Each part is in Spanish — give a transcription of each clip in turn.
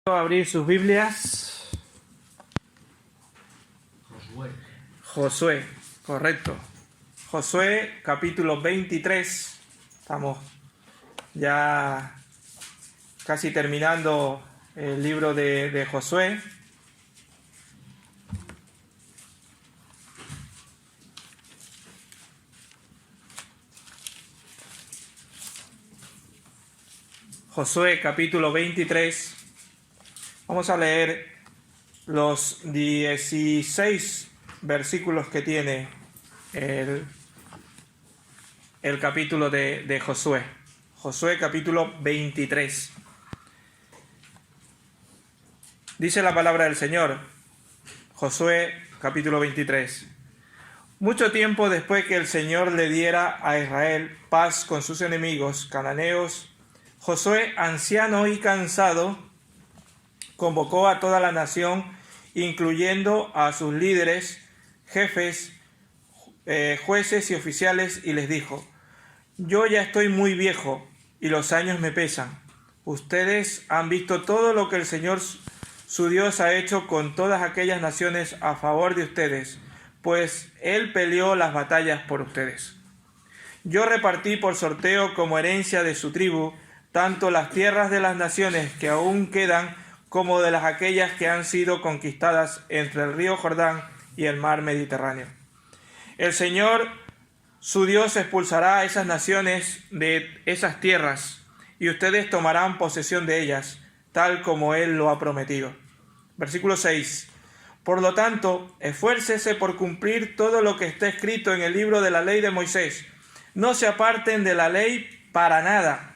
Abrir sus Biblias. Josué, correcto. Josué, capítulo 23. Estamos ya casi terminando el libro de Josué. Josué, capítulo 23. Vamos a leer los 16 versículos que tiene el capítulo de Josué. Josué capítulo 23. Dice la palabra del Señor. Josué capítulo 23. Mucho tiempo después que el Señor le diera a Israel paz con sus enemigos cananeos, Josué, anciano y cansado, convocó a toda la nación, incluyendo a sus líderes, jefes, jueces y oficiales, y les dijo: yo ya estoy muy viejo y los años me pesan. Ustedes han visto todo lo que el Señor su Dios ha hecho con todas aquellas naciones a favor de ustedes, pues Él peleó las batallas por ustedes. Yo repartí por sorteo como herencia de su tribu tanto las tierras de las naciones que aún quedan como de las aquellas que han sido conquistadas entre el río Jordán y el mar Mediterráneo. El Señor, su Dios, expulsará a esas naciones de esas tierras, y ustedes tomarán posesión de ellas, tal como Él lo ha prometido. Versículo 6. Por lo tanto, esfuércese por cumplir todo lo que está escrito en el libro de la ley de Moisés. No se aparten de la ley para nada.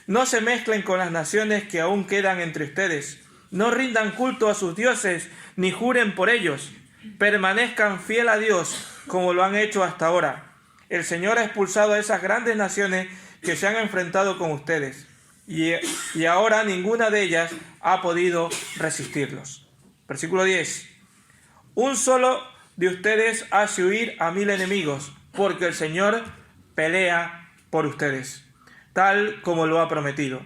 No se mezclen con las naciones que aún quedan entre ustedes. No rindan culto a sus dioses, ni juren por ellos. Permanezcan fiel a Dios, como lo han hecho hasta ahora. El Señor ha expulsado a esas grandes naciones que se han enfrentado con ustedes, y ahora ninguna de ellas ha podido resistirlos. Versículo 10. Un solo de ustedes hace huir a 1000 enemigos, porque el Señor pelea por ustedes, tal como lo ha prometido.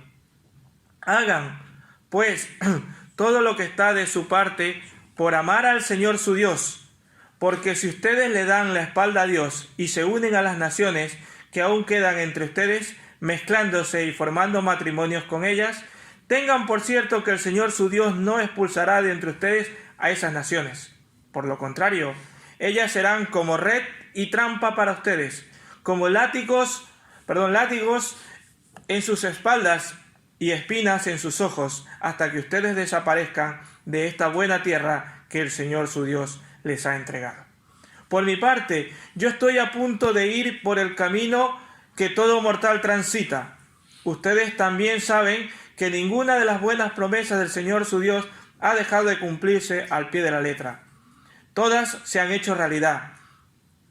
Hagan, pues, todo lo que está de su parte por amar al Señor su Dios, porque si ustedes le dan la espalda a Dios y se unen a las naciones que aún quedan entre ustedes, mezclándose y formando matrimonios con ellas, tengan por cierto que el Señor su Dios no expulsará de entre ustedes a esas naciones. Por lo contrario, ellas serán como red y trampa para ustedes, como látigos en sus espaldas y espinas en sus ojos, hasta que ustedes desaparezcan de esta buena tierra que el Señor su Dios les ha entregado. Por mi parte, yo estoy a punto de ir por el camino que todo mortal transita. Ustedes también saben que ninguna de las buenas promesas del Señor su Dios ha dejado de cumplirse al pie de la letra. Todas se han hecho realidad,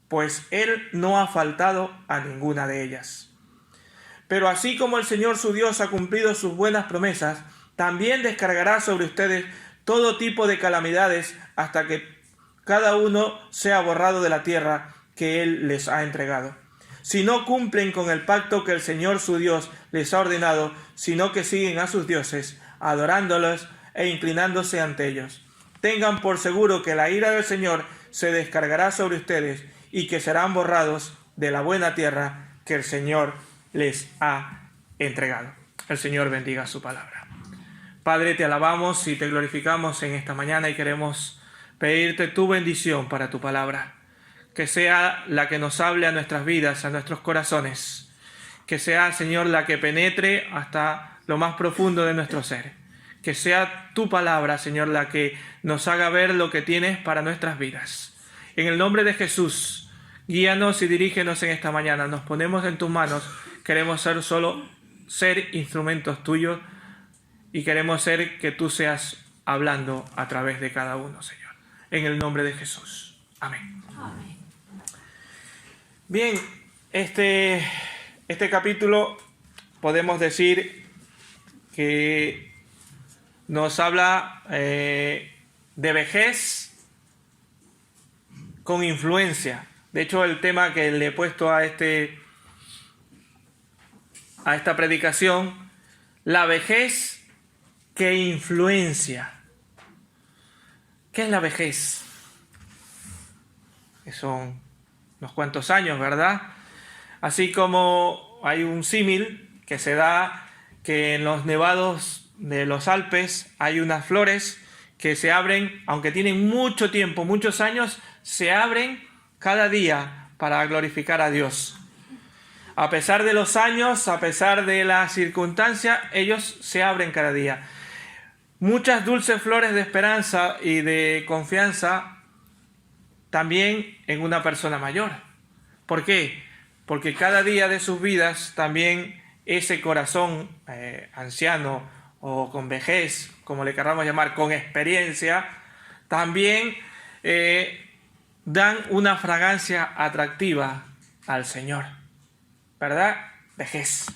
pues Él no ha faltado a ninguna de ellas. Pero así como el Señor su Dios ha cumplido sus buenas promesas, también descargará sobre ustedes todo tipo de calamidades hasta que cada uno sea borrado de la tierra que Él les ha entregado. Si no cumplen con el pacto que el Señor su Dios les ha ordenado, sino que siguen a sus dioses, adorándolos e inclinándose ante ellos. Tengan por seguro que la ira del Señor se descargará sobre ustedes y que serán borrados de la buena tierra que el Señor les ha entregado. El Señor bendiga su palabra. Padre, te alabamos y te glorificamos en esta mañana y queremos pedirte tu bendición para tu palabra. Que sea la que nos hable a nuestras vidas, a nuestros corazones. Que sea, Señor, la que penetre hasta lo más profundo de nuestro ser. Que sea tu palabra, Señor, la que nos haga ver lo que tienes para nuestras vidas. En el nombre de Jesús, guíanos y dirígenos en esta mañana. Nos ponemos en tus manos. Queremos ser instrumentos tuyos y queremos ser que tú seas hablando a través de cada uno, Señor. En el nombre de Jesús. Amén. Amén. Bien, este capítulo podemos decir que nos habla de vejez con influencia. De hecho, el tema que le he puesto a esta predicación, la vejez que influencia. ¿Qué es la vejez? Que son unos cuantos años, ¿verdad? Así como hay un símil que se da que en los nevados de los Alpes hay unas flores que se abren, aunque tienen mucho tiempo, muchos años, se abren cada día para glorificar a Dios. A pesar de los años, a pesar de las circunstancias, ellos se abren cada día. Muchas dulces flores de esperanza y de confianza también en una persona mayor. ¿Por qué? Porque cada día de sus vidas también ese corazón anciano o con vejez, como le queramos llamar, con experiencia, también dan una fragancia atractiva al Señor, ¿verdad? Vejez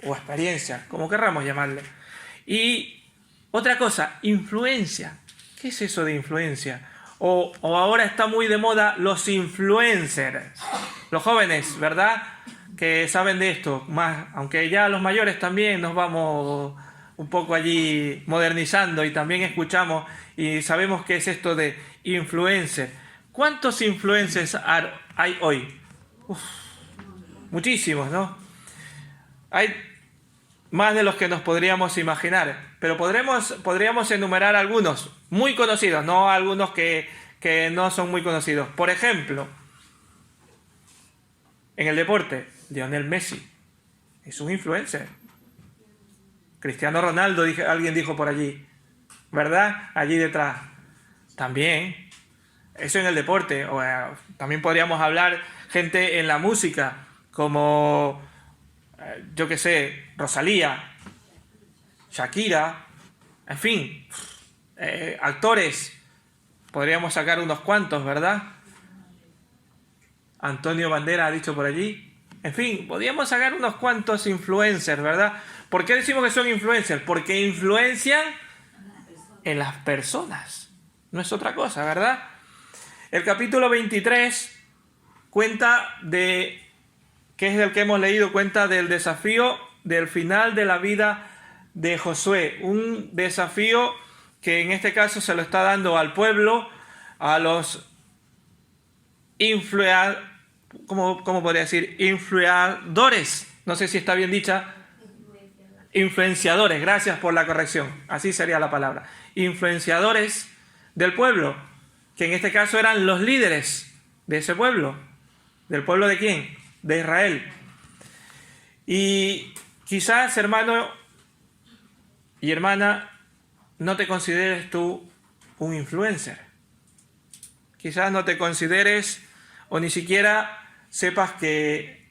o experiencia, como querramos llamarle. Y otra cosa, influencia. ¿Qué es eso de influencia? O ahora está muy de moda los influencers, los jóvenes, ¿verdad? Que saben de esto, más, aunque ya los mayores también nos vamos un poco allí modernizando y también escuchamos y sabemos qué es esto de influencer. ¿Cuántos influencers hay hoy? Muchísimos, ¿no? Hay más de los que nos podríamos imaginar, pero podríamos enumerar algunos muy conocidos, no algunos que no son muy conocidos. Por ejemplo, en el deporte, Lionel Messi es un influencer. Cristiano Ronaldo, alguien dijo por allí, ¿verdad? Allí detrás. También, eso en el deporte. También podríamos hablar gente en la música, como, yo qué sé, Rosalía, Shakira, en fin, actores, podríamos sacar unos cuantos, ¿verdad? Antonio Banderas ha dicho por allí. En fin, podríamos sacar unos cuantos influencers, ¿verdad? ¿Por qué decimos que son influencers? Porque influencian en las personas. No es otra cosa, ¿verdad? El capítulo 23 cuenta de, que es del que hemos leído, cuenta del desafío del final de la vida de Josué. Un desafío que en este caso se lo está dando al pueblo, a los ¿cómo podría decir? Influenciadores. No sé si está bien dicha. Influenciadores, gracias por la corrección. Así sería la palabra. Influenciadores del pueblo, que en este caso eran los líderes de ese pueblo. ¿Del pueblo de quién? De Israel. Y quizás, hermano y hermana, no te consideres tú un influencer. Quizás no te consideres o ni siquiera sepas qué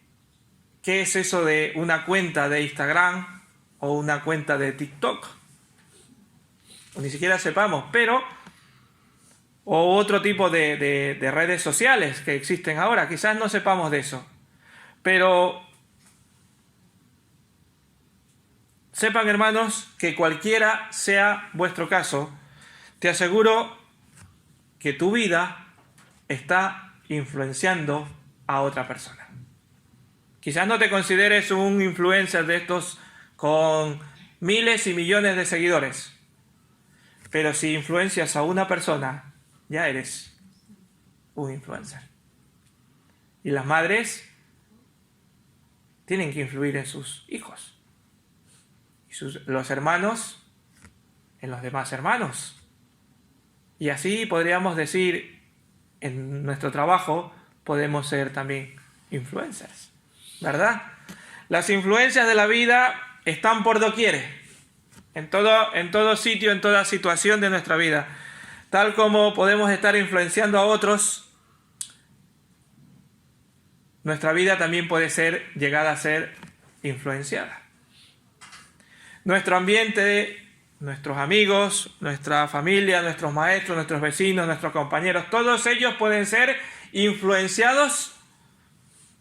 es eso de una cuenta de Instagram o una cuenta de TikTok. O ni siquiera sepamos, o otro tipo de redes sociales que existen ahora. Quizás no sepamos de eso. Pero sepan, hermanos, que cualquiera sea vuestro caso, te aseguro que tu vida está influenciando a otra persona. Quizás no te consideres un influencer de estos con miles y millones de seguidores, pero si influencias a una persona, ya eres un influencer. Y las madres tienen que influir en sus hijos, y los hermanos en los demás hermanos. Y así podríamos decir, en nuestro trabajo podemos ser también influencers, ¿verdad? Las influencias de la vida están por doquier, en todo sitio, en toda situación de nuestra vida. Tal como podemos estar influenciando a otros, nuestra vida también puede ser llegada a ser influenciada. Nuestro ambiente, nuestros amigos, nuestra familia, nuestros maestros, nuestros vecinos, nuestros compañeros, todos ellos pueden ser influenciados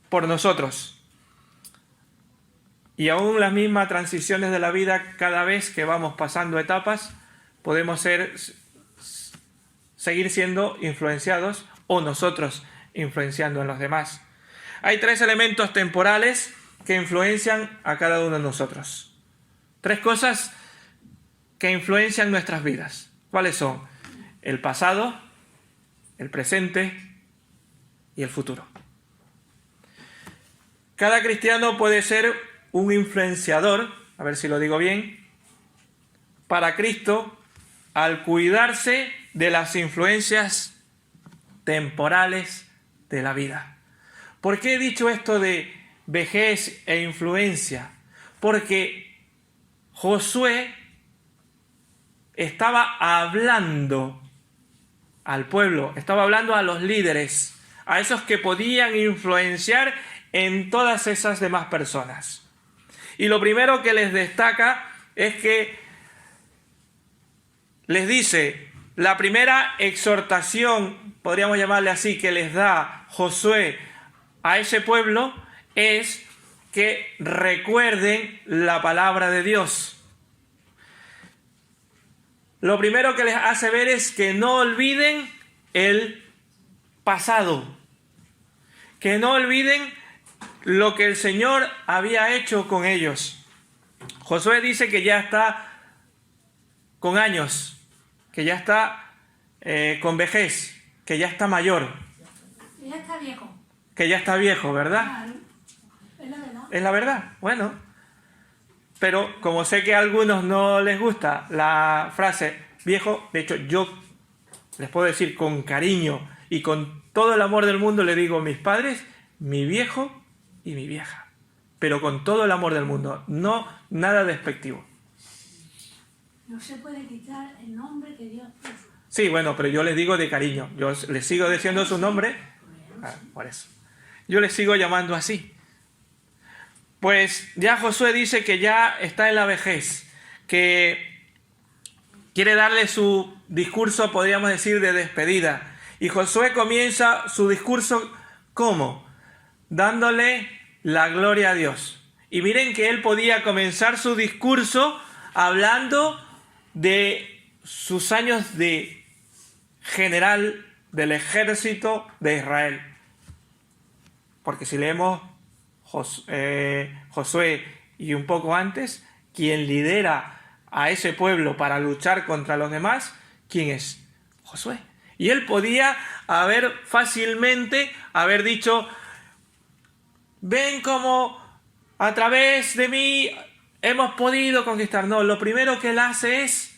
por nosotros. Y aún las mismas transiciones de la vida, cada vez que vamos pasando etapas, podemos seguir siendo influenciados o nosotros influenciando en los demás. Hay 3 elementos temporales que influencian a cada uno de nosotros. 3 cosas que influencian nuestras vidas. ¿Cuáles son? El pasado, el presente y el futuro. Cada cristiano puede ser un influenciador, a ver si lo digo bien, para Cristo al cuidarse de las influencias temporales de la vida. ¿Por qué he dicho esto de vejez e influencia? Porque Josué estaba hablando al pueblo, estaba hablando a los líderes, a esos que podían influenciar en todas esas demás personas. Y lo primero que les destaca es que les dice, la primera exhortación, podríamos llamarle así, que les da Josué a ese pueblo es que recuerden la palabra de Dios. Lo primero que les hace ver es que no olviden el pasado, que no olviden lo que el Señor había hecho con ellos. Josué dice que ya está con años, que ya está con vejez, que ya está mayor. Que ya está viejo. Que ya está viejo, ¿verdad? Claro. Es la verdad. Es la verdad, bueno. Pero como sé que a algunos no les gusta la frase viejo, de hecho yo les puedo decir con cariño y con todo el amor del mundo, le digo a mis padres, mi viejo y mi vieja. Pero con todo el amor del mundo, no nada despectivo. No se puede quitar el nombre que Dios puso. Sí, bueno, pero yo les digo de cariño. Yo les sigo diciendo su nombre. Por eso. Yo les sigo llamando así. Pues ya Josué dice que ya está en la vejez, que quiere darle su discurso, podríamos decir, de despedida. Y Josué comienza su discurso, ¿cómo? Dándole la gloria a Dios. Y miren que él podía comenzar su discurso hablando de sus años de general del ejército de Israel. Porque si leemos Josué y un poco antes, quien lidera a ese pueblo para luchar contra los demás, ¿quién es? Josué. Y él podía haber fácilmente haber dicho, ven cómo a través de mí hemos podido conquistar. No, lo primero que él hace es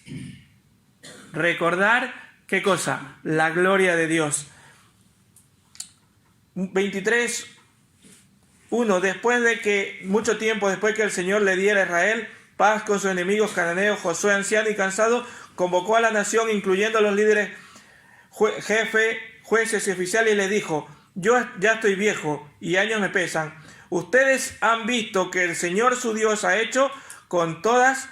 recordar, ¿qué cosa? La gloria de Dios. 23:1 mucho tiempo después que el Señor le diera a Israel paz con sus enemigos cananeos, Josué, anciano y cansado, convocó a la nación, incluyendo a los líderes, jefes, jueces y oficiales, y les dijo, yo ya estoy viejo y años me pesan. Ustedes han visto que el Señor su Dios ha hecho con todas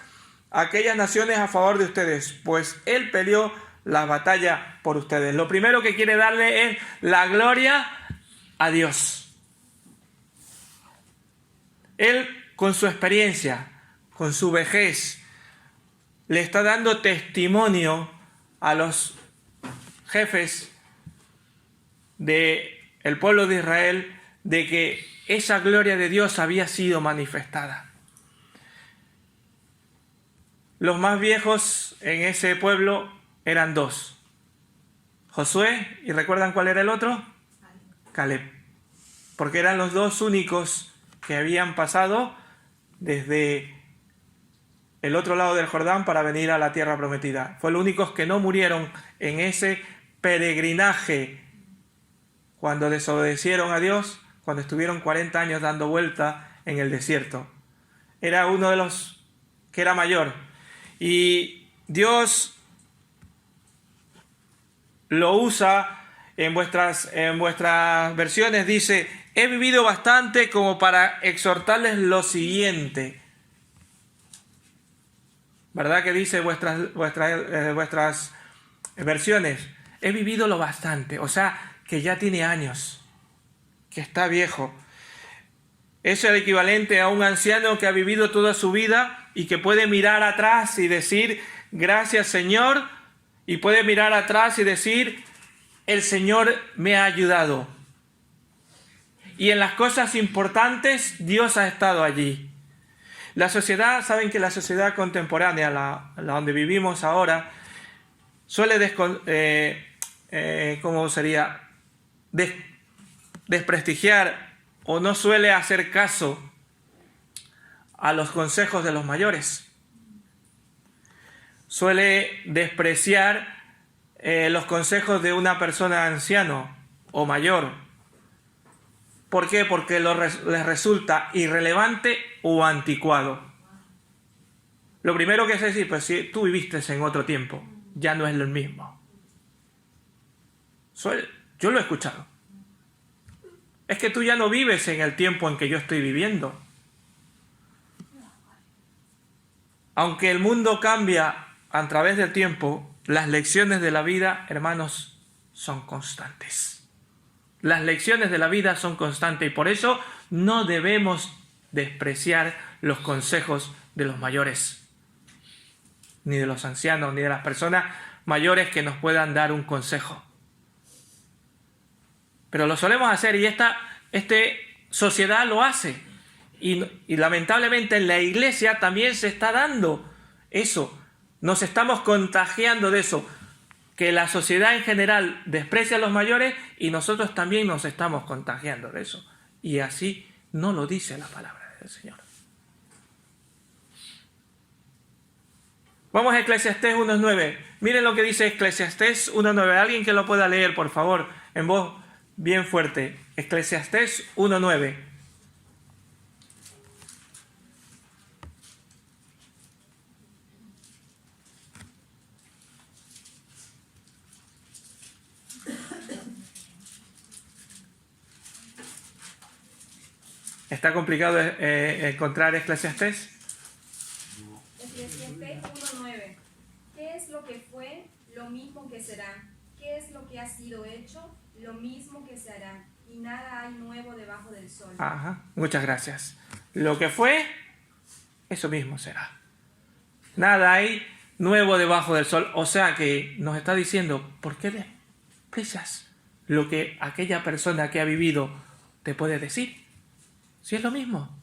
aquellas naciones a favor de ustedes, pues Él peleó la batalla por ustedes. Lo primero que quiere darle es la gloria a Dios. Él, con su experiencia, con su vejez, le está dando testimonio a los jefes del pueblo de Israel de que esa gloria de Dios había sido manifestada. Los más viejos en ese pueblo eran dos. Josué, ¿y recuerdan cuál era el otro? Caleb. Porque eran los dos únicos que habían pasado desde el otro lado del Jordán para venir a la tierra prometida. Fue los únicos que no murieron en ese peregrinaje cuando desobedecieron a Dios, cuando estuvieron 40 años dando vuelta en el desierto. Era uno de los que era mayor. Y Dios lo usa en vuestras versiones, dice, he vivido bastante como para exhortarles lo siguiente. ¿Verdad que dice vuestras versiones? He vivido lo bastante, o sea, que ya tiene años, que está viejo. Es el equivalente a un anciano que ha vivido toda su vida y que puede mirar atrás y decir, gracias Señor, y puede mirar atrás y decir, el Señor me ha ayudado. Y en las cosas importantes, Dios ha estado allí. La sociedad, saben que la sociedad contemporánea, la donde vivimos ahora, suele ¿cómo sería? Desprestigiar o no suele hacer caso a los consejos de los mayores. Suele despreciar los consejos de una persona anciano o mayor. ¿Por qué? Porque les resulta irrelevante o anticuado. Lo primero que es decir, pues si tú viviste en otro tiempo, ya no es lo mismo. Yo lo he escuchado. Es que tú ya no vives en el tiempo en que yo estoy viviendo. Aunque el mundo cambia a través del tiempo, las lecciones de la vida, hermanos, son constantes. Las lecciones de la vida son constantes y por eso no debemos despreciar los consejos de los mayores, ni de los ancianos, ni de las personas mayores que nos puedan dar un consejo. Pero lo solemos hacer y esta sociedad lo hace. Y lamentablemente en la iglesia también se está dando eso. Nos estamos contagiando de eso. Que la sociedad en general desprecia a los mayores y nosotros también nos estamos contagiando de eso. Y así no lo dice la palabra del Señor. Vamos a Eclesiastés 1.9. Miren lo que dice Eclesiastés 1.9. Alguien que lo pueda leer, por favor, en voz bien fuerte. Eclesiastés 1.9. ¿Está complicado encontrar Eclesiastés? Eclesiastés 1:9. ¿Qué es lo que fue? Lo mismo que será. ¿Qué es lo que ha sido hecho? Lo mismo que se hará. Y nada hay nuevo debajo del sol. Ajá, muchas gracias. Lo que fue, eso mismo será. Nada hay nuevo debajo del sol. O sea que nos está diciendo, ¿por qué desprecias lo que aquella persona que ha vivido te puede decir? Si es lo mismo.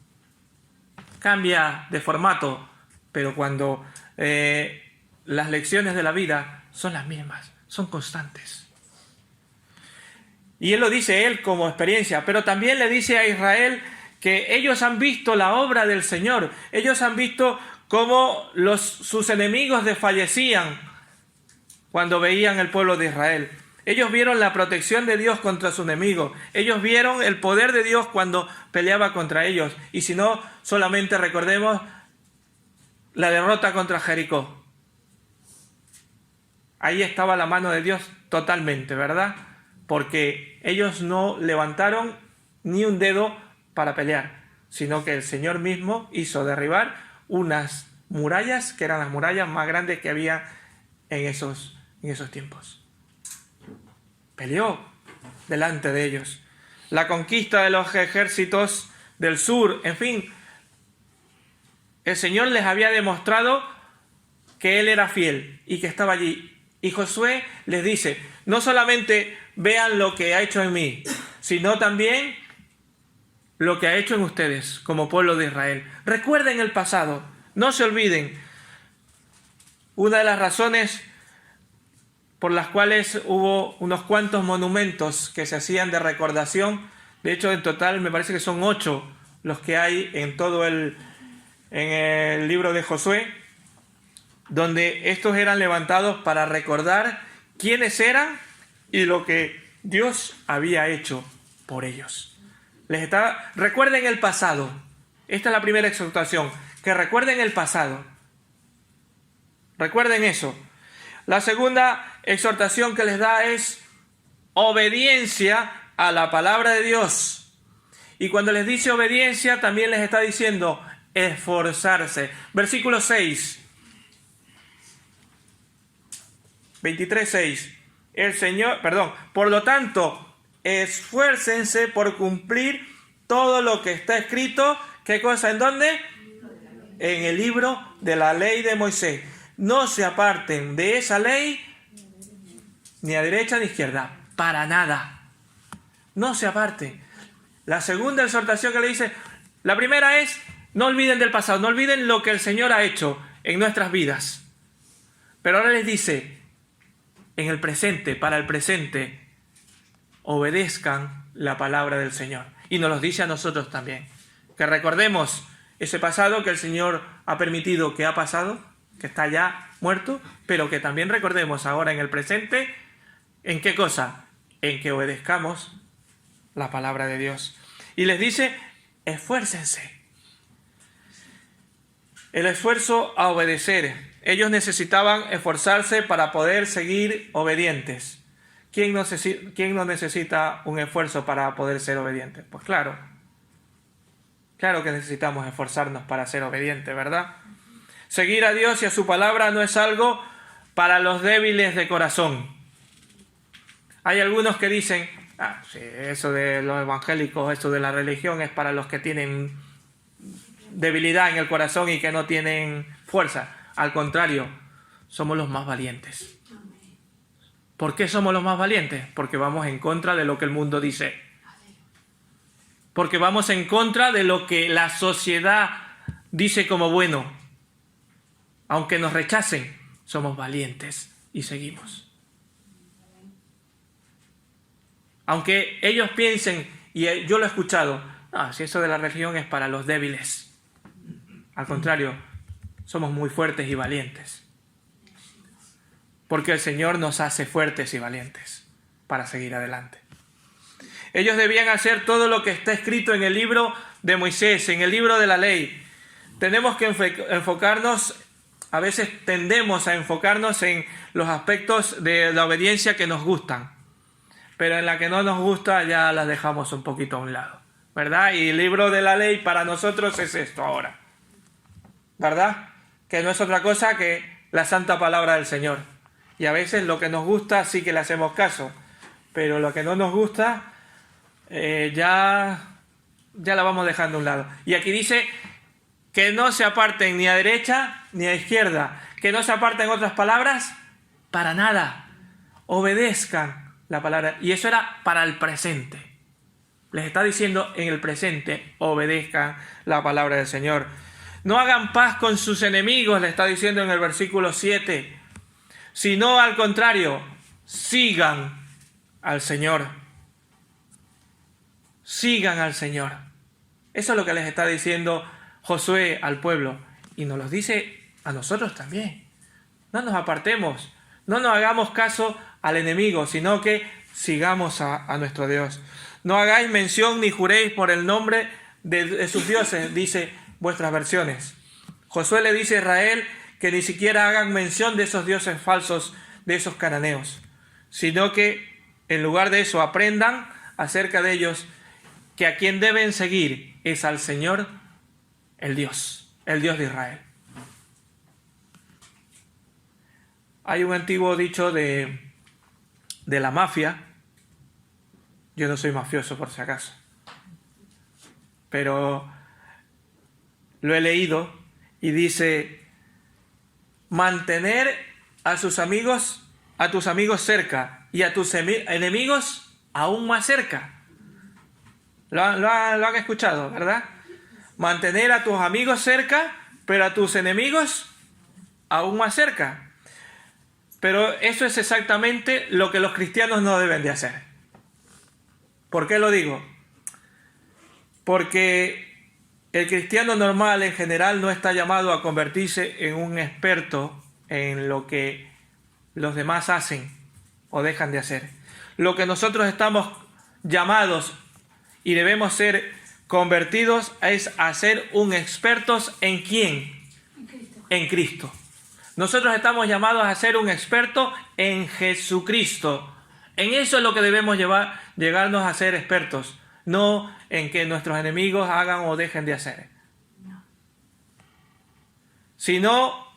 Cambia de formato, pero cuando las lecciones de la vida son las mismas, son constantes. Y él lo dice él como experiencia, pero también le dice a Israel que ellos han visto la obra del Señor. Ellos han visto cómo sus enemigos desfallecían cuando veían el pueblo de Israel. Ellos vieron la protección de Dios contra sus enemigos. Ellos vieron el poder de Dios cuando peleaba contra ellos. Y si no, solamente recordemos la derrota contra Jericó. Ahí estaba la mano de Dios totalmente, ¿verdad? Porque ellos no levantaron ni un dedo para pelear, sino que el Señor mismo hizo derribar unas murallas que eran las murallas más grandes que había en esos tiempos. Peleó delante de ellos. La conquista de los ejércitos del sur, en fin, el Señor les había demostrado que Él era fiel y que estaba allí. Y Josué les dice, no solamente vean lo que ha hecho en mí, sino también lo que ha hecho en ustedes como pueblo de Israel. Recuerden el pasado, no se olviden. Una de las razones por las cuales hubo unos cuantos monumentos que se hacían de recordación, de hecho en total me parece que son 8 los que hay en todo en el libro de Josué, donde estos eran levantados para recordar quiénes eran y lo que Dios había hecho por ellos. Recuerden el pasado. Esta es la primera exhortación, que recuerden el pasado. Recuerden eso. La segunda exhortación que les da es obediencia a la palabra de Dios. Y cuando les dice obediencia, también les está diciendo esforzarse. Versículo 6. 23:6. Por lo tanto, esfuércense por cumplir todo lo que está escrito. ¿Qué cosa? ¿En dónde? En el libro de la ley de Moisés. No se aparten de esa ley ni a derecha ni a izquierda, para nada. No se aparten. La segunda exhortación que le dice, la primera es No olviden del pasado, no olviden lo que el Señor ha hecho en nuestras vidas. Pero ahora les dice, en el presente, para el presente, obedezcan la palabra del Señor. Y nos lo dice a nosotros también. Que recordemos ese pasado que el Señor ha permitido que ha pasado, que está ya muerto, pero que también recordemos ahora en el presente, ¿en qué cosa? En que obedezcamos la palabra de Dios. Y les dice, esfuércense. El esfuerzo a obedecer. Ellos necesitaban esforzarse para poder seguir obedientes. ¿Quién no necesita un esfuerzo para poder ser obediente? Pues claro. Claro que necesitamos esforzarnos para ser obedientes, ¿verdad? Seguir a Dios y a su palabra no es algo para los débiles de corazón. Hay algunos que dicen, sí, eso de los evangélicos, eso de la religión es para los que tienen debilidad en el corazón y que no tienen fuerza. Al contrario, somos los más valientes. ¿Por qué somos los más valientes? Porque vamos en contra de lo que el mundo dice. Porque vamos en contra de lo que la sociedad dice como bueno. Aunque nos rechacen, somos valientes y seguimos. Aunque ellos piensen, y yo lo he escuchado, si eso de la religión es para los débiles. Al contrario, somos muy fuertes y valientes. Porque el Señor nos hace fuertes y valientes para seguir adelante. Ellos debían hacer todo lo que está escrito en el libro de Moisés, en el libro de la ley. Tenemos que enfocarnos, a veces tendemos a enfocarnos en los aspectos de la obediencia que nos gustan. Pero en la que no nos gusta ya las dejamos un poquito a un lado, ¿verdad? Y el libro de la ley para nosotros es esto ahora, ¿verdad? Que no es otra cosa que la santa palabra del Señor. Y a veces lo que nos gusta sí que le hacemos caso, pero lo que no nos gusta ya la vamos dejando a un lado. Y aquí dice que no se aparten ni a derecha ni a izquierda, que no se aparten, otras palabras, para nada. Obedezcan la palabra. Y eso era para el presente. Les está diciendo en el presente, obedezcan la palabra del Señor. No hagan paz con sus enemigos, le está diciendo en el versículo 7. Sino al contrario, sigan al Señor. Sigan al Señor. Eso es lo que les está diciendo Josué al pueblo. Y nos lo dice a nosotros también. No nos apartemos, no nos hagamos caso al enemigo, sino que sigamos a nuestro Dios. No hagáis mención ni juréis por el nombre de sus dioses, dice vuestras versiones. Josué le dice a Israel que ni siquiera hagan mención de esos dioses falsos, de esos cananeos, sino que en lugar de eso aprendan acerca de ellos, que a quien deben seguir es al Señor, el Dios de Israel. Hay un antiguo dicho de la mafia. Yo no soy mafioso por si acaso, pero lo he leído y dice: mantener a tus amigos cerca y a tus enemigos aún más cerca. Lo han escuchado, ¿verdad? Mantener a tus amigos cerca, pero a tus enemigos aún más cerca. Pero eso es exactamente lo que los cristianos no deben de hacer. ¿Por qué lo digo? Porque el cristiano normal en general no está llamado a convertirse en un experto en lo que los demás hacen o dejan de hacer. Lo que nosotros estamos llamados y debemos ser convertidos es a ser un expertos ¿en quién? En Cristo. Nosotros estamos llamados a ser un experto en Jesucristo. En eso es lo que debemos llegarnos a ser expertos, no en que nuestros enemigos hagan o dejen de hacer, sino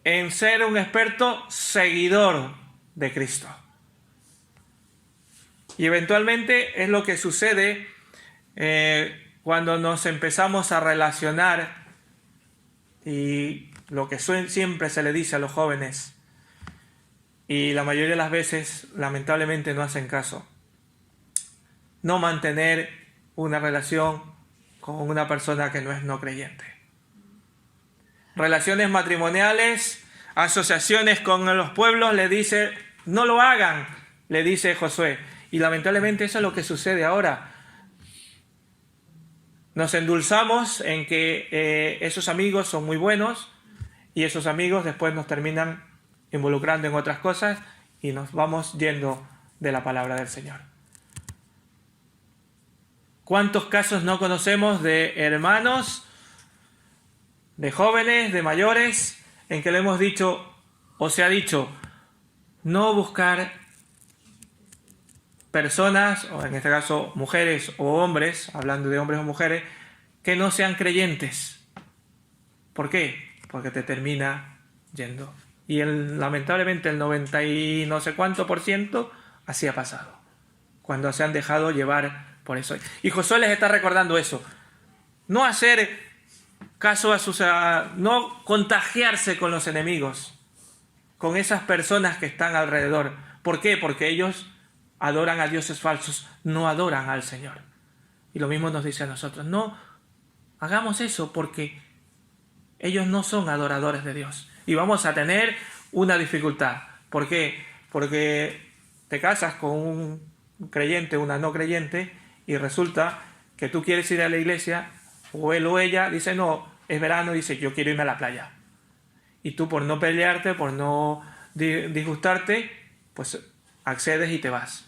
en ser un experto seguidor de Cristo. Y eventualmente es lo que sucede cuando nos empezamos a relacionar, y lo que siempre se le dice a los jóvenes, y la mayoría de las veces lamentablemente no hacen caso: no mantener una relación con una persona que no es no creyente. relaciones matrimoniales, asociaciones con los pueblos, le dice, no lo hagan, le dice Josué. Y lamentablemente eso es lo que sucede ahora. Nos endulzamos en que esos amigos son muy buenos y esos amigos después nos terminan involucrando en otras cosas y nos vamos yendo de la palabra del Señor. ¿Cuántos casos no conocemos de hermanos, de jóvenes, de mayores, en que le hemos dicho, o se ha dicho, no buscar personas, o en este caso mujeres o hombres, hablando de hombres o mujeres, que no sean creyentes? ¿Por qué? Porque te termina yendo. Y lamentablemente el 90 y no sé cuánto %, así ha pasado, cuando se han dejado llevar por eso. Y Josué les está recordando eso. No hacer caso no contagiarse con los enemigos, con esas personas que están alrededor. ¿Por qué? Porque ellos adoran a dioses falsos, no adoran al Señor. Y lo mismo nos dice a nosotros. No hagamos eso porque ellos no son adoradores de Dios. Y vamos a tener una dificultad. ¿Por qué? Porque te casas con un creyente, una no creyente, y resulta que tú quieres ir a la iglesia, o él o ella dice, no, es verano, dice, yo quiero irme a la playa. Y tú, por no pelearte, por no disgustarte, pues accedes y te vas.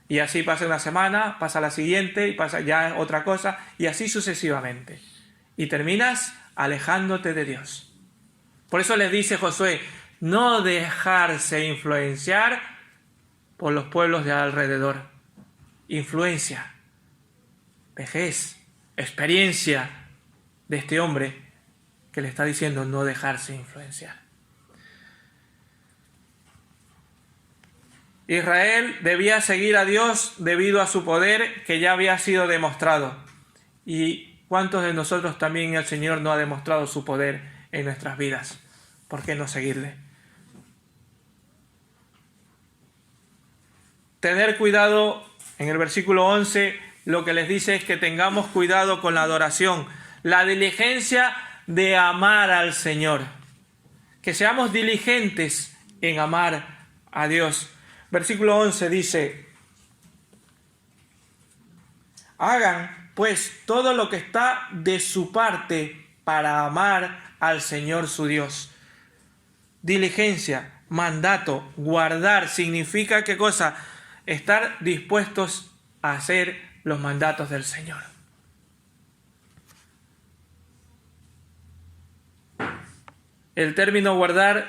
Y así pasa una semana, pasa la siguiente, y pasa ya otra cosa, y así sucesivamente. Y terminas alejándote de Dios. Por eso les dice Josué, no dejarse influenciar por los pueblos de alrededor. Influencia, vejez, experiencia de este hombre que le está diciendo no dejarse influenciar. Israel debía seguir a Dios debido a su poder que ya había sido demostrado. ¿Y cuántos de nosotros también el Señor no ha demostrado su poder en nuestras vidas? ¿Por qué no seguirle? Tener cuidado, en el versículo 11, lo que les dice es que tengamos cuidado con la adoración, la diligencia de amar al Señor. Que seamos diligentes en amar a Dios. Versículo 11 dice, hagan pues todo lo que está de su parte para amar al Señor su Dios. Diligencia, mandato, guardar, significa ¿qué cosa? Estar dispuestos a hacer los mandatos del Señor. El término guardar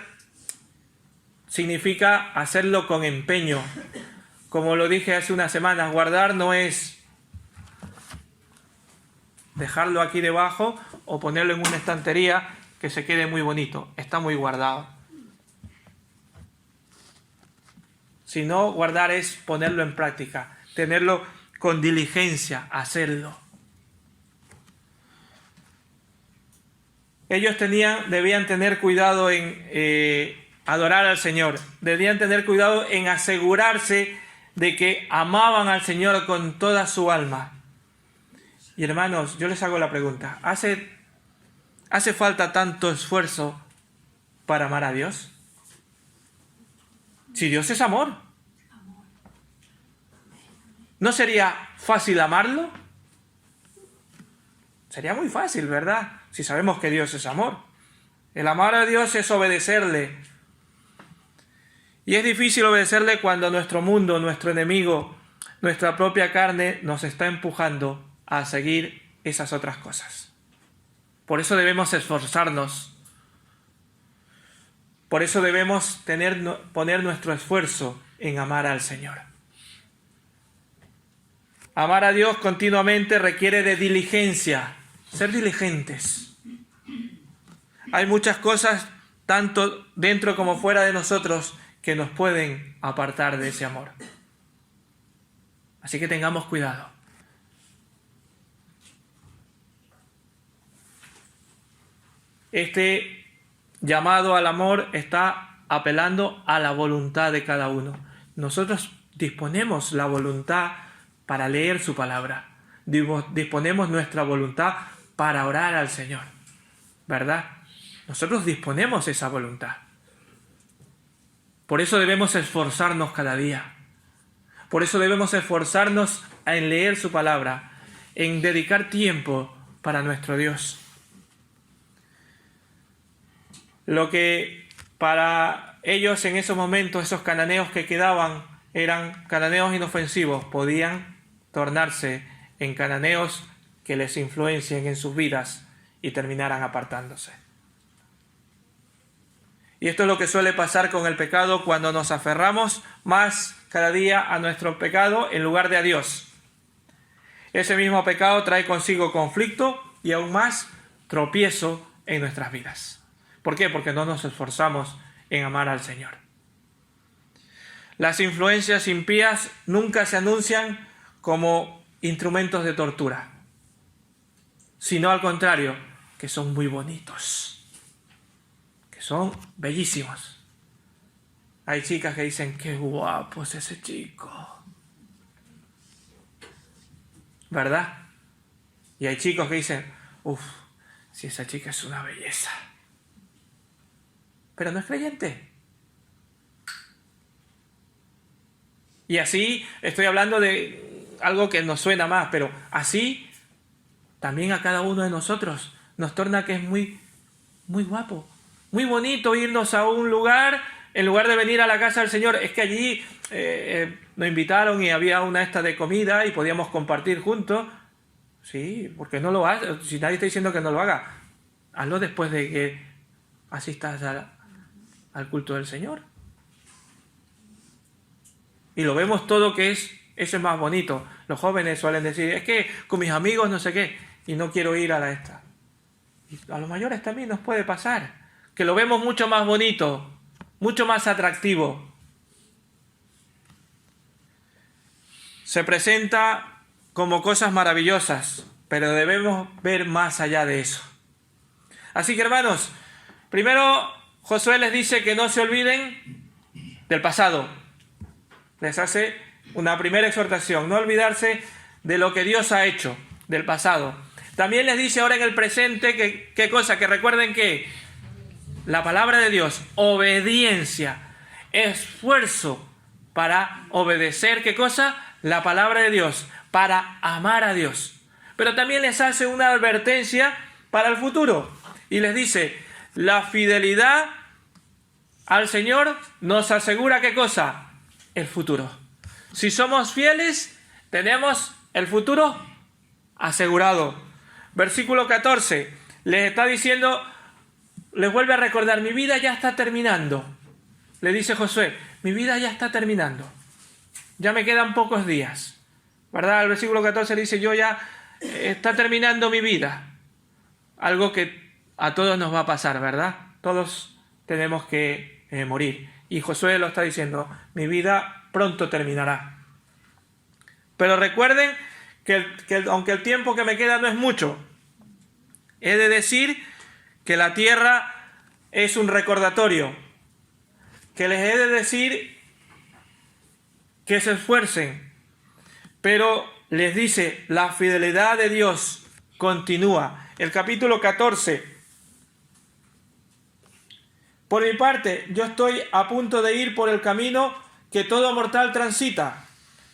significa hacerlo con empeño. Como lo dije hace unas semanas, guardar no es dejarlo aquí debajo o ponerlo en una estantería que se quede muy bonito. Está muy guardado. Sino guardar es ponerlo en práctica, tenerlo con diligencia, hacerlo. Ellos debían tener cuidado en adorar al Señor. Debían tener cuidado en asegurarse de que amaban al Señor con toda su alma. Y hermanos, yo les hago la pregunta. ¿Hace falta tanto esfuerzo para amar a Dios? Si Dios es amor, ¿no sería fácil amarlo? Sería muy fácil, ¿verdad? Si sabemos que Dios es amor. El amar a Dios es obedecerle. Y es difícil obedecerle cuando nuestro mundo, nuestro enemigo, nuestra propia carne nos está empujando a seguir esas otras cosas. Por eso debemos esforzarnos. Por eso debemos poner nuestro esfuerzo en amar al Señor. Amar a Dios continuamente requiere de diligencia, ser diligentes. Hay muchas cosas, tanto dentro como fuera de nosotros, que nos pueden apartar de ese amor. Así que tengamos cuidado. Este llamado al amor está apelando a la voluntad de cada uno. Nosotros disponemos la voluntad para leer su palabra. Disponemos nuestra voluntad para orar al Señor, ¿verdad? nosotros disponemos esa voluntad. Por eso debemos esforzarnos cada día. Por eso debemos esforzarnos en leer su palabra, en dedicar tiempo para nuestro Dios. Lo que para ellos en esos momentos, esos cananeos que quedaban, eran cananeos inofensivos, podían tornarse en cananeos que les influencien en sus vidas y terminaran apartándose. Y esto es lo que suele pasar con el pecado cuando nos aferramos más cada día a nuestro pecado en lugar de a Dios. Ese mismo pecado trae consigo conflicto y aún más tropiezo en nuestras vidas. ¿Por qué? Porque no nos esforzamos en amar al Señor. Las influencias impías nunca se anuncian como instrumentos de tortura, sino al contrario, que son muy bonitos, que son bellísimos. Hay chicas que dicen, qué guapo es ese chico, ¿verdad? Y hay chicos que dicen, uff, si esa chica es una belleza. Pero no es creyente. Y así estoy hablando de algo que nos suena más, pero así también a cada uno de nosotros nos torna que es muy, muy guapo, muy bonito irnos a un lugar, en lugar de venir a la casa del Señor. Es que allí nos invitaron y había una de comida y podíamos compartir juntos. Sí, porque no lo hagas. Si nadie está diciendo que no lo haga, hazlo después de que asistas al culto del Señor. Y lo vemos todo que eso es más bonito. Los jóvenes suelen decir, es que con mis amigos no sé qué, y no quiero ir a esta. Y a los mayores también nos puede pasar, que lo vemos mucho más bonito, mucho más atractivo. Se presenta como cosas maravillosas, pero debemos ver más allá de eso. Así que, hermanos, primero Josué les dice que no se olviden del pasado. Les hace una primera exhortación, no olvidarse de lo que Dios ha hecho, del pasado. También les dice ahora en el presente que ¿qué cosa? Que recuerden que la palabra de Dios, obediencia, esfuerzo para obedecer, ¿qué cosa? La palabra de Dios, para amar a Dios. Pero también les hace una advertencia para el futuro y les dice, la fidelidad al Señor nos asegura ¿qué cosa? El futuro. Si somos fieles, tenemos el futuro asegurado. Versículo 14, les está diciendo, les vuelve a recordar, mi vida ya está terminando. Le dice Josué, mi vida ya está terminando. Ya me quedan pocos días. ¿Verdad? El versículo 14 dice, yo ya está terminando mi vida. Algo que a todos nos va a pasar, ¿verdad? Todos tenemos que morir. Y Josué lo está diciendo, mi vida pronto terminará. Pero recuerden que aunque el tiempo que me queda no es mucho, he de decir que la tierra es un recordatorio, que les he de decir que se esfuercen, pero les dice, la fidelidad de Dios continúa. El capítulo 14. Por mi parte, yo estoy a punto de ir por el camino que todo mortal transita.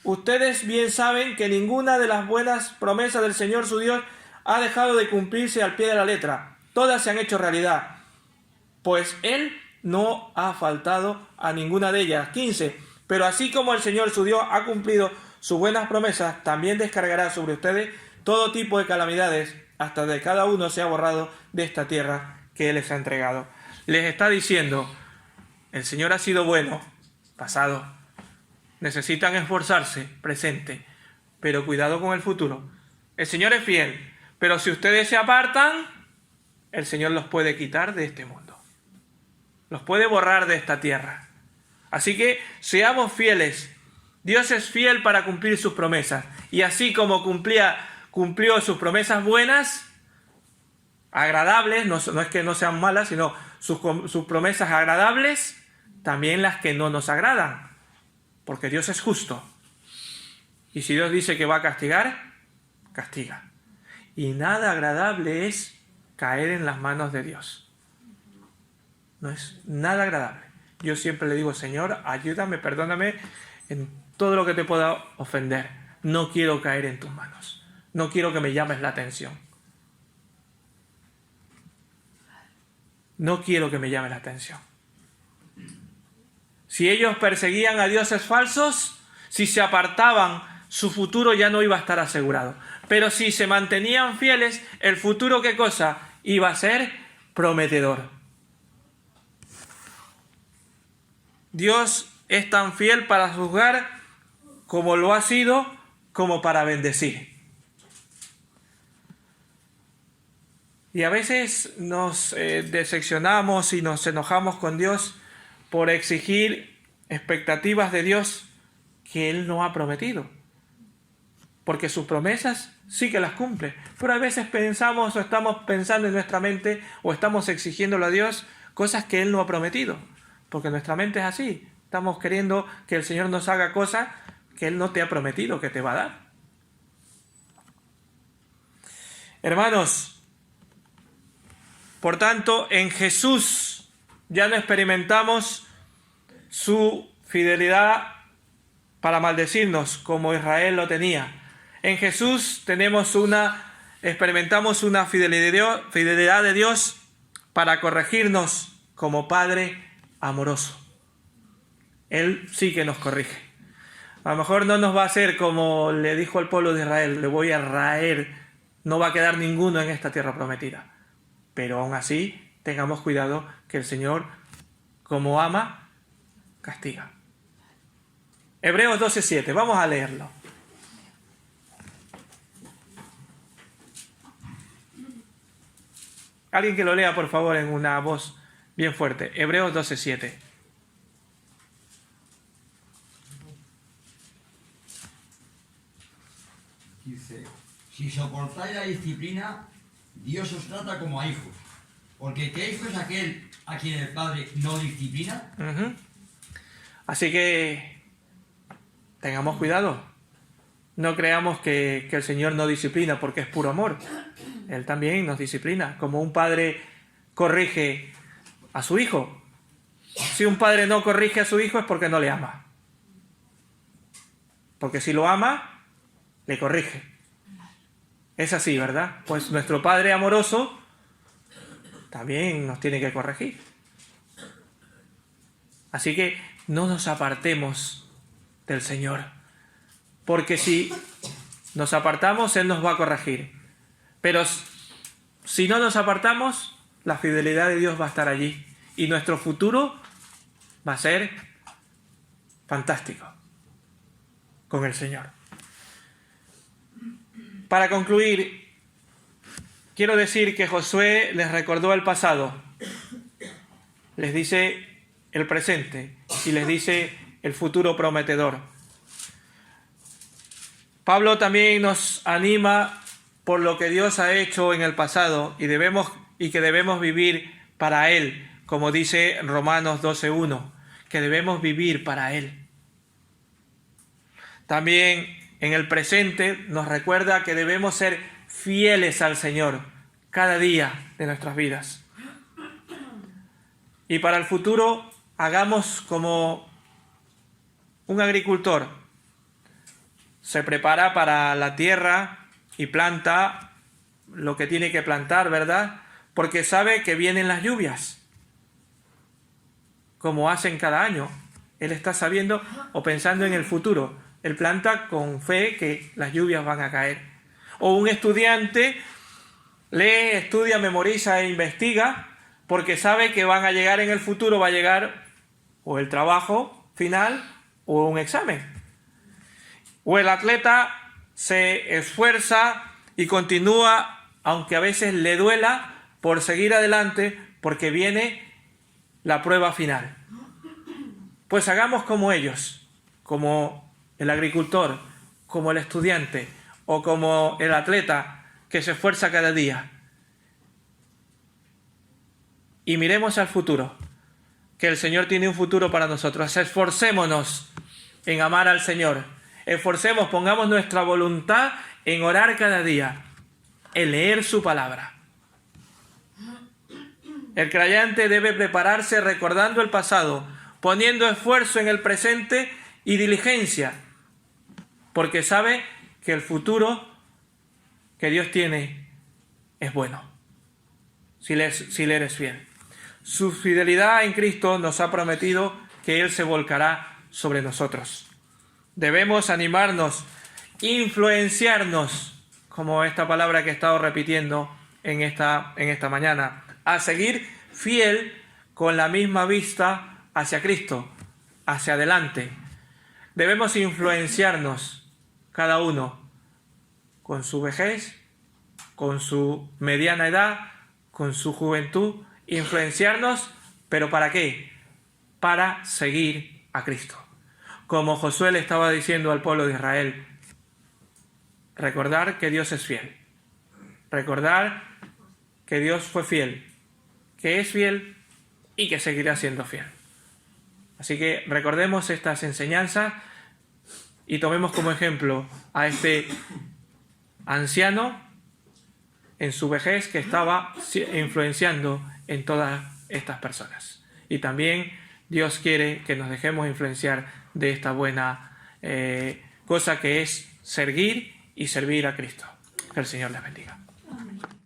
Ustedes bien saben que ninguna de las buenas promesas del Señor su Dios ha dejado de cumplirse al pie de la letra. Todas se han hecho realidad, pues Él no ha faltado a ninguna de ellas. 15. Pero así como el Señor su Dios ha cumplido sus buenas promesas, también descargará sobre ustedes todo tipo de calamidades, hasta que cada uno sea borrado de esta tierra que Él les ha entregado. Les está diciendo, el Señor ha sido bueno, pasado. Necesitan esforzarse, presente, pero cuidado con el futuro. El Señor es fiel, pero si ustedes se apartan, el Señor los puede quitar de este mundo. Los puede borrar de esta tierra. Así que seamos fieles. Dios es fiel para cumplir sus promesas. Y así como cumplió sus promesas buenas, agradables, no es que no sean malas, sino sus promesas agradables, también las que no nos agradan. Porque Dios es justo. Y si Dios dice que va a castigar, castiga. Y nada agradable es caer en las manos de Dios. No es nada agradable. Yo siempre le digo, Señor, ayúdame, perdóname en todo lo que te pueda ofender. No quiero caer en tus manos. No quiero que me llames la atención. No quiero que me llames la atención. Si ellos perseguían a dioses falsos, si se apartaban, su futuro ya no iba a estar asegurado. Pero si se mantenían fieles, el futuro, ¿qué cosa? Iba a ser prometedor. Dios es tan fiel para juzgar como lo ha sido, como para bendecir. Y a veces nos decepcionamos y nos enojamos con Dios por exigir expectativas de Dios que Él no ha prometido. Porque sus promesas sí que las cumple. Pero a veces pensamos o estamos pensando en nuestra mente o estamos exigiéndole a Dios cosas que Él no ha prometido. Porque nuestra mente es así. Estamos queriendo que el Señor nos haga cosas que Él no te ha prometido que te va a dar. Hermanos, por tanto, en Jesús ya no experimentamos su fidelidad para maldecirnos como Israel lo tenía. En Jesús experimentamos una fidelidad de Dios para corregirnos como Padre amoroso. Él sí que nos corrige. A lo mejor no nos va a hacer como le dijo al pueblo de Israel, le voy a raer, no va a quedar ninguno en esta tierra prometida. Pero aún así, tengamos cuidado que el Señor, como ama, castiga. Hebreos 12:7, vamos a leerlo. Alguien que lo lea, por favor, en una voz bien fuerte. Hebreos 12:7. Dice, si soportáis la disciplina, Dios os trata como a hijos. Porque ¿qué hijo es aquel a quien el Padre no disciplina? Así que tengamos cuidado. No creamos que el Señor no disciplina porque es puro amor. Él también nos disciplina. Como un padre corrige a su hijo. Si un padre no corrige a su hijo es porque no le ama. Porque si lo ama, le corrige. Es así, ¿verdad? Pues nuestro Padre amoroso también nos tiene que corregir. Así que no nos apartemos del Señor. Porque si nos apartamos, Él nos va a corregir. Pero si no nos apartamos, la fidelidad de Dios va a estar allí. Y nuestro futuro va a ser fantástico con el Señor. Para concluir, quiero decir que Josué les recordó el pasado, les dice el presente y les dice el futuro prometedor. Pablo también nos anima por lo que Dios ha hecho en el pasado y que debemos vivir para Él, como dice Romanos 12:1, que debemos vivir para Él. También en el presente nos recuerda que debemos ser fieles al Señor cada día de nuestras vidas. Y para el futuro, hagamos como un agricultor. Se prepara para la tierra y planta lo que tiene que plantar, ¿verdad? Porque sabe que vienen las lluvias, como hacen cada año. Él está sabiendo o pensando en el futuro. Él planta con fe que las lluvias van a caer. O un estudiante lee, estudia, memoriza e investiga porque sabe que van a llegar en el futuro, va a llegar o el trabajo final o un examen. O el atleta se esfuerza y continúa, aunque a veces le duela, por seguir adelante porque viene la prueba final. Pues hagamos como ellos, como el agricultor, como el estudiante o como el atleta que se esfuerza cada día. Y miremos al futuro, que el Señor tiene un futuro para nosotros. Esforcémonos en amar al Señor. Pongamos nuestra voluntad en orar cada día, en leer su palabra. El creyente debe prepararse recordando el pasado, poniendo esfuerzo en el presente y diligencia, porque sabe que el futuro que Dios tiene es bueno, si le eres fiel. Su fidelidad en Cristo nos ha prometido que Él se volcará sobre nosotros. Debemos animarnos, influenciarnos, como esta palabra que he estado repitiendo en esta mañana, a seguir fiel con la misma vista hacia Cristo, hacia adelante. Debemos influenciarnos cada uno con su vejez, con su mediana edad, con su juventud, influenciarnos, ¿pero para qué? Para seguir a Cristo. Como Josué le estaba diciendo al pueblo de Israel, recordar que Dios es fiel, recordar que Dios fue fiel, que es fiel y que seguirá siendo fiel. Así que recordemos estas enseñanzas y tomemos como ejemplo a este anciano en su vejez que estaba influenciando en todas estas personas. Y también Dios quiere que nos dejemos influenciar de esta buena cosa que es seguir y servir a Cristo. Que el Señor les bendiga.